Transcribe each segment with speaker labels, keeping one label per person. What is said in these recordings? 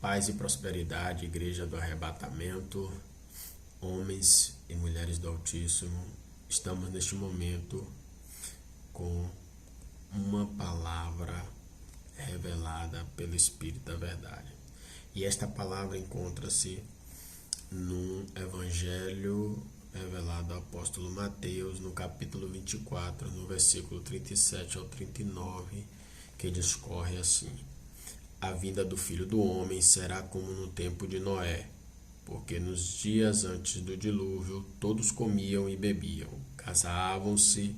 Speaker 1: Paz e prosperidade, Igreja do Arrebatamento, homens e mulheres do Altíssimo, estamos neste momento com uma palavra revelada pelo Espírito da Verdade. E esta palavra encontra-se no Evangelho revelado ao apóstolo Mateus, no capítulo 24, no versículo 37 ao 39, que discorre assim: A vinda do Filho do Homem será como no tempo de Noé, porque nos dias antes do dilúvio todos comiam e bebiam, casavam-se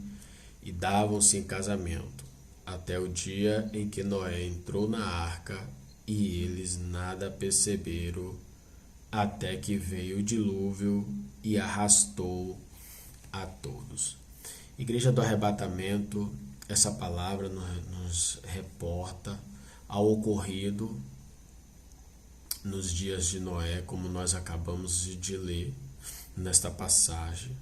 Speaker 1: e davam-se em casamento, até o dia em que Noé entrou na arca, e eles nada perceberam, até que veio o dilúvio e arrastou a todos. Igreja do Arrebatamento, essa palavra nos reporta ao ocorrido nos dias de Noé, como nós acabamos de ler nesta passagem,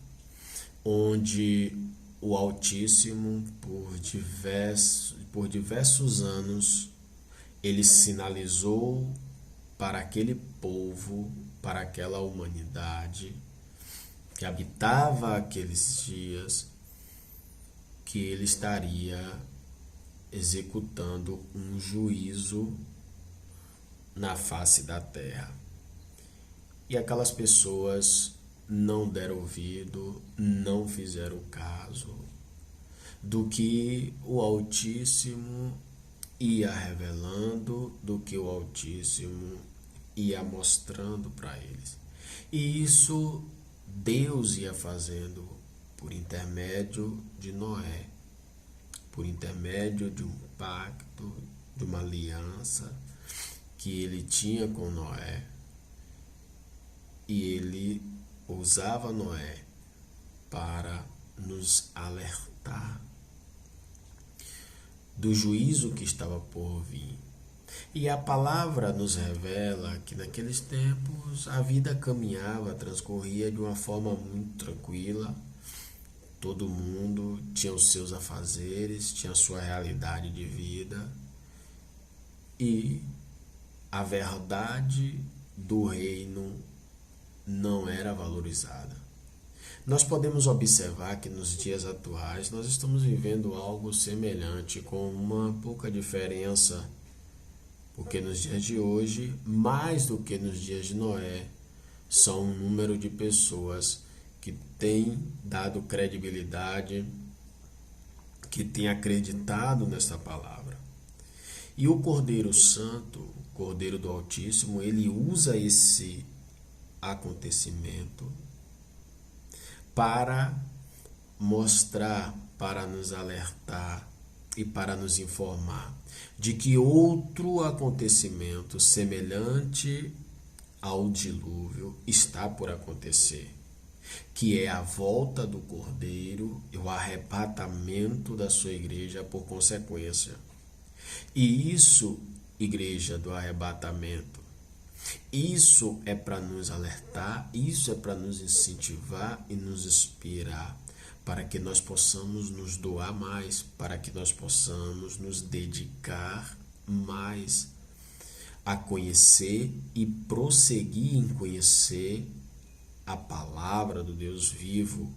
Speaker 1: onde o Altíssimo, por diversos anos, ele sinalizou para aquele povo, para aquela humanidade que habitava aqueles dias, que ele estaria executando um juízo na face da terra. E aquelas pessoas não deram ouvido, não fizeram caso do que o Altíssimo ia revelando, do que o Altíssimo ia mostrando para eles. E isso Deus ia fazendo por intermédio de Noé, por intermédio de um pacto, de uma aliança que ele tinha com Noé, e ele usava Noé para nos alertar do juízo que estava por vir. E a palavra nos revela que naqueles tempos a vida caminhava, transcorria de uma forma muito tranquila. Todo mundo tinha os seus afazeres, tinha a sua realidade de vida, e a verdade do reino não era valorizada. Nós podemos observar que nos dias atuais nós estamos vivendo algo semelhante, com uma pouca diferença, porque nos dias de hoje, mais do que nos dias de Noé, são um número de pessoas que têm dado credibilidade, que têm acreditado nessa palavra. E o Cordeiro Santo, o Cordeiro do Altíssimo, ele usa esse acontecimento para mostrar, para nos alertar e para nos informar de que outro acontecimento semelhante ao dilúvio está por acontecer, que é a volta do Cordeiro e o arrebatamento da sua igreja por consequência. E isso, Igreja do Arrebatamento, isso é para nos alertar, isso é para nos incentivar e nos inspirar, para que nós possamos nos doar mais, para que nós possamos nos dedicar mais a conhecer e prosseguir em conhecer a palavra do Deus vivo,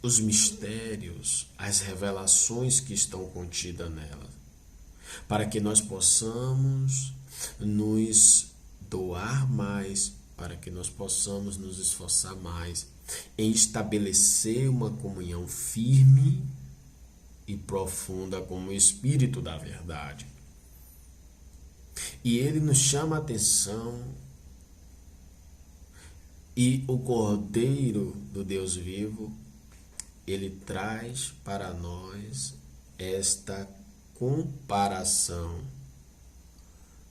Speaker 1: os mistérios, as revelações que estão contidas nela, para que nós possamos nos doar mais, para que nós possamos nos esforçar mais em estabelecer uma comunhão firme e profunda com o Espírito da Verdade. E ele nos chama a atenção, e o Cordeiro do Deus vivo, ele traz para nós esta comparação,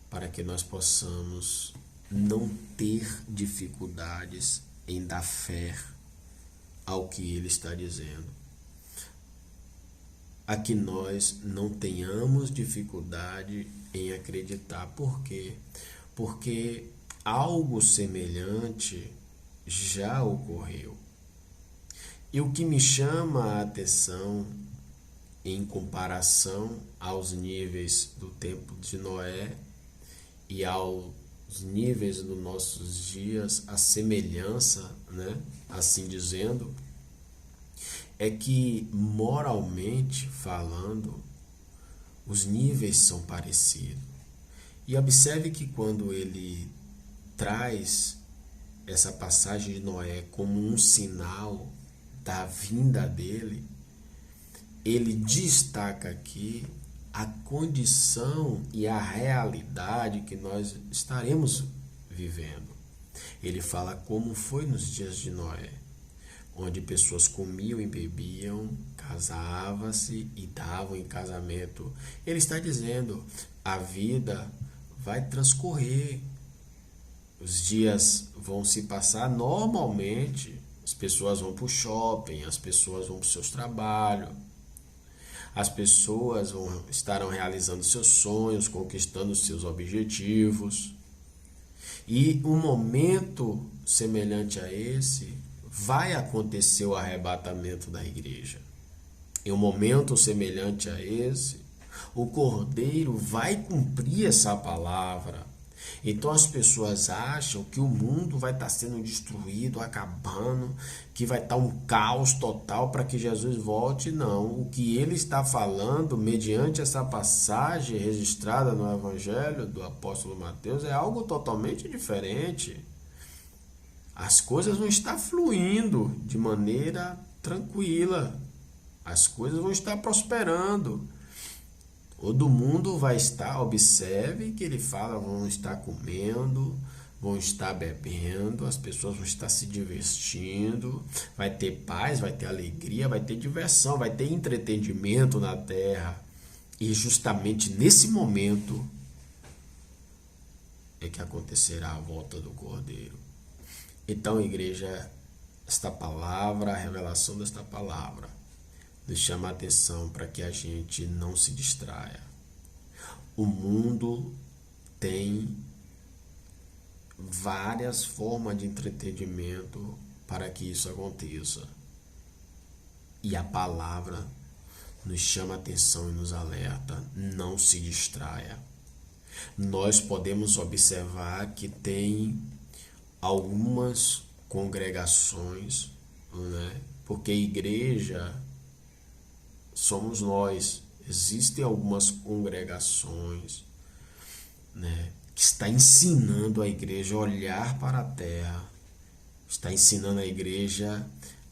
Speaker 1: para que nós possamos não ter dificuldades em dar fé ao que ele está dizendo. A que nós não tenhamos dificuldade em acreditar. Por quê? Porque algo semelhante já ocorreu. E o que me chama a atenção, em comparação aos níveis do tempo de Noé e ao os níveis dos nossos dias, a semelhança, né? Assim dizendo, é que moralmente falando, os níveis são parecidos. E observe que quando ele traz essa passagem de Noé como um sinal da vinda dele, ele destaca aqui a condição e a realidade que nós estaremos vivendo. Ele fala como foi nos dias de Noé, onde pessoas comiam e bebiam, casavam-se e davam em casamento. Ele está dizendo, a vida vai transcorrer, os dias vão se passar normalmente, as pessoas vão para o shopping, as pessoas vão para os seus trabalhos, as pessoas estarão realizando seus sonhos, conquistando seus objetivos. E um momento semelhante a esse vai acontecer o arrebatamento da igreja. Em um momento semelhante a esse, o Cordeiro vai cumprir essa palavra. Então as pessoas acham que o mundo vai estar sendo destruído, acabando, que vai estar um caos total para que Jesus volte. Não, o que ele está falando, mediante essa passagem registrada no Evangelho do apóstolo Mateus, é algo totalmente diferente. As coisas vão estar fluindo de maneira tranquila, as coisas vão estar prosperando. Todo mundo vai estar, observe que ele fala, vão estar comendo, vão estar bebendo, as pessoas vão estar se divertindo, vai ter paz, vai ter alegria, vai ter diversão, vai ter entretenimento na terra. E justamente nesse momento é que acontecerá a volta do Cordeiro. Então, igreja, esta palavra, a revelação desta palavra, nos chama a atenção para que a gente não se distraia. O mundo tem várias formas de entretenimento para que isso aconteça. E a palavra nos chama a atenção e nos alerta, não se distraia. Nós podemos observar que tem algumas congregações, né? Porque igreja somos nós. Existem algumas congregações, né, que está ensinando a igreja a olhar para a terra, está ensinando a igreja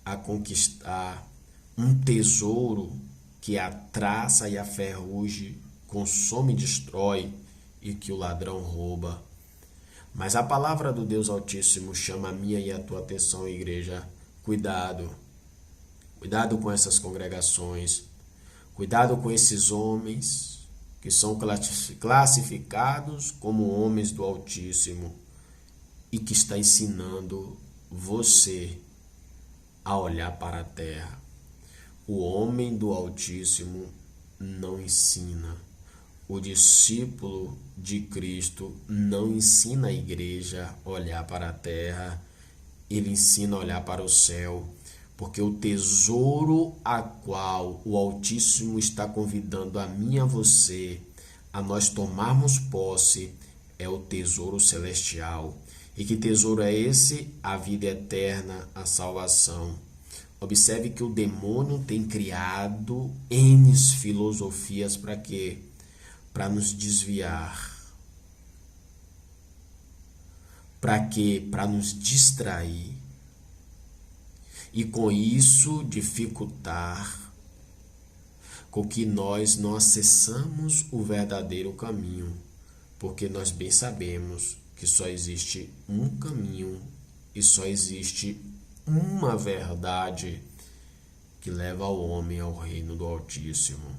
Speaker 1: a conquistar um tesouro que a traça e a ferrugem consome e destrói e que o ladrão rouba. Mas a palavra do Deus Altíssimo chama a minha e a tua atenção, igreja. Cuidado. Cuidado com essas congregações. Cuidado com esses homens que são classificados como homens do Altíssimo e que está ensinando você a olhar para a terra. O homem do Altíssimo não ensina. O discípulo de Cristo não ensina a igreja a olhar para a terra, ele ensina a olhar para o céu. Porque o tesouro a qual o Altíssimo está convidando a mim e a você a nós tomarmos posse é o tesouro celestial. E que tesouro é esse? A vida eterna, a salvação. Observe que o demônio tem criado N filosofias para quê? Para nos desviar. Para quê? Para nos distrair. E com isso dificultar com que nós não acessamos o verdadeiro caminho, porque nós bem sabemos que só existe um caminho e só existe uma verdade que leva o homem ao reino do Altíssimo.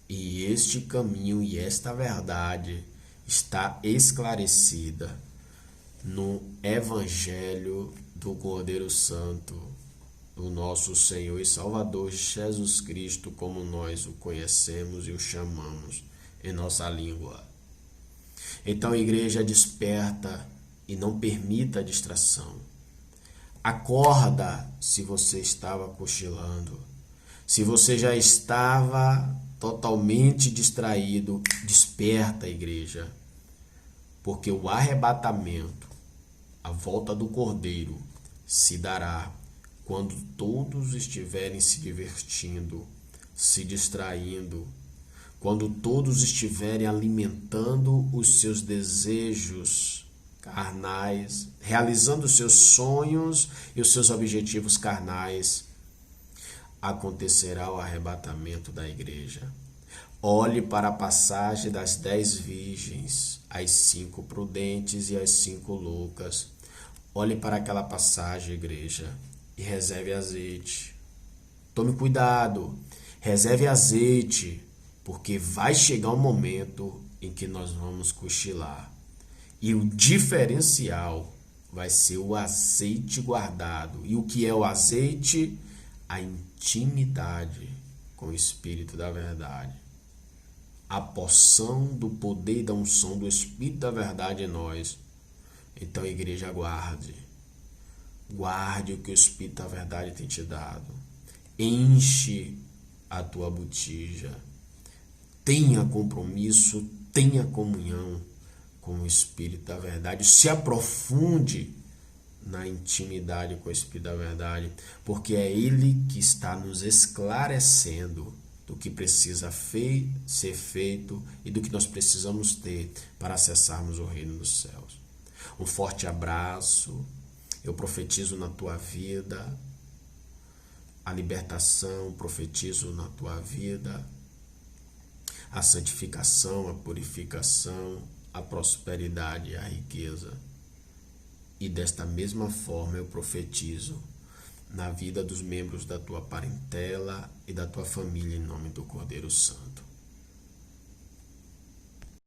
Speaker 1: E este caminho e esta verdade está esclarecida no Evangelho do Cordeiro Santo, do nosso Senhor e Salvador Jesus Cristo, como nós o conhecemos e o chamamos em nossa língua. Então, igreja, desperta e não permita a distração. Acorda se você estava cochilando. Se você já estava totalmente distraído, desperta, igreja. porque o arrebatamento, a volta do Cordeiro, se dará quando todos estiverem se divertindo, se distraindo, quando todos estiverem alimentando os seus desejos carnais, realizando os seus sonhos e os seus objetivos carnais, acontecerá o arrebatamento da igreja. Olhe para a passagem das 10 virgens, as 5 prudentes e as 5 loucas. Olhe para aquela passagem, igreja, e reserve azeite. Tome cuidado, reserve azeite, porque vai chegar um momento em que nós vamos cochilar. E o diferencial vai ser o azeite guardado. E o que é o azeite? A intimidade com o Espírito da verdade. A porção do poder e da unção do Espírito da verdade em nós. Então, igreja, guarde. Guarde o que o Espírito da verdade tem te dado. Enche a tua botija. Tenha compromisso, tenha comunhão com o Espírito da verdade. Se aprofunde na intimidade com o Espírito da verdade, porque é Ele que está nos esclarecendo do que precisa ser feito e do que nós precisamos ter para acessarmos o reino dos céus. Um forte abraço. Eu profetizo na tua vida a libertação, profetizo na tua vida a santificação, a purificação, a prosperidade e a riqueza. E desta mesma forma eu profetizo na vida dos membros da tua parentela e da tua família em nome do Cordeiro Santo.